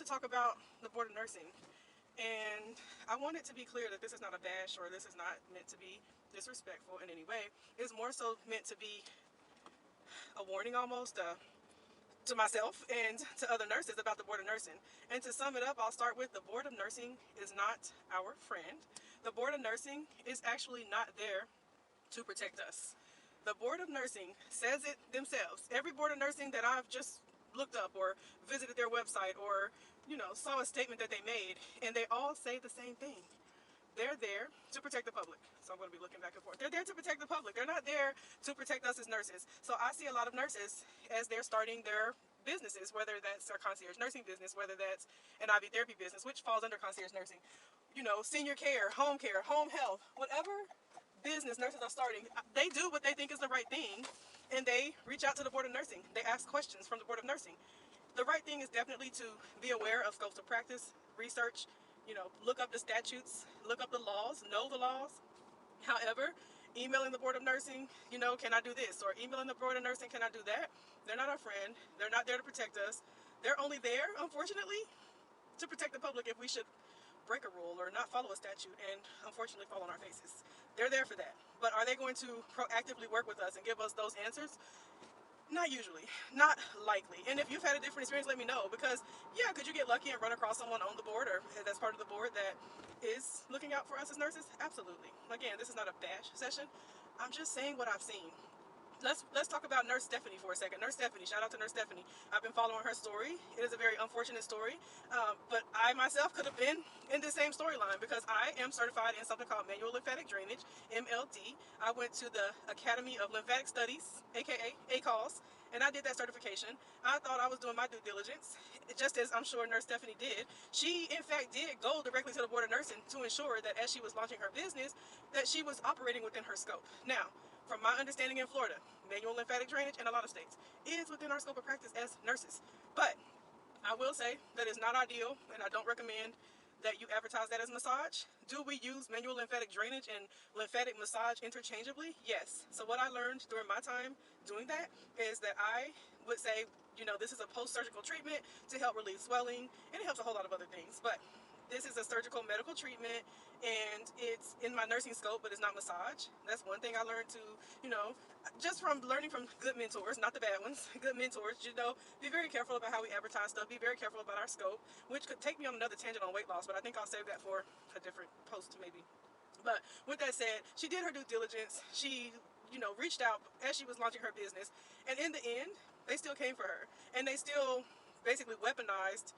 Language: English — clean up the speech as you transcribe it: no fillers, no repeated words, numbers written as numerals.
to talk about the Board of Nursing. And I want it to be clear that this is not a bash, or this is not meant to be disrespectful in any way. It's more so meant to be a warning almost to myself and to other nurses about the Board of Nursing. And to sum it up, I'll start with the Board of Nursing is not our friend. The Board of Nursing is actually not there to protect us. The Board of Nursing says it themselves. Every Board of Nursing that I've just looked up or visited their website or, saw a statement that they made, and they all say the same thing. They're there to protect the public. So I'm going to be looking back and forth. They're there to protect the public. They're not there to protect us as nurses. So I see a lot of nurses as they're starting their businesses, whether that's a concierge nursing business, whether that's an IV therapy business, which falls under concierge nursing, senior care, home health, whatever business nurses are starting, they do what they think is the right thing, and they reach out to the Board of Nursing. They ask questions from the Board of Nursing. The right thing is definitely to be aware of scopes of practice, research, look up the statutes, look up the laws, know the laws. However, emailing the Board of Nursing, can I do this? Or emailing the Board of Nursing, can I do that? They're not our friend. They're not there to protect us. They're only there, unfortunately, to protect the public if we should break a rule or not follow a statute and unfortunately fall on our faces. They're there for that. But are they going to proactively work with us and give us those answers? Not usually, not likely. And if you've had a different experience, let me know, because yeah, could you get lucky and run across someone on the board or that's part of the board that is looking out for us as nurses? Absolutely. Again, this is not a bash session. I'm just saying what I've seen. Let's talk about Nurse Stephanie for a second. Nurse Stephanie, shout out to Nurse Stephanie. I've been following her story. It is a very unfortunate story, but I myself could have been in this same storyline because I am certified in something called manual lymphatic drainage, MLD. I went to the Academy of Lymphatic Studies, aka ACALS, and I did that certification. I thought I was doing my due diligence, just as I'm sure Nurse Stephanie did. She, in fact, did go directly to the Board of Nursing to ensure that as she was launching her business, that she was operating within her scope. Now, from my understanding in Florida, manual lymphatic drainage in a lot of states is within our scope of practice as nurses. But I will say that it's not ideal, and I don't recommend that you advertise that as massage. Do we use manual lymphatic drainage and lymphatic massage interchangeably? Yes. So what I learned during my time doing that is that I would say, this is a post-surgical treatment to help relieve swelling, and it helps a whole lot of other things. But this is a surgical medical treatment, and it's in my nursing scope, but it's not massage. That's one thing I learned to, just from learning from good mentors, not the bad ones, good mentors, be very careful about how we advertise stuff, be very careful about our scope, which could take me on another tangent on weight loss, but I think I'll save that for a different post maybe. But with that said, she did her due diligence. She, reached out as she was launching her business, and in the end, they still came for her, and they still basically weaponized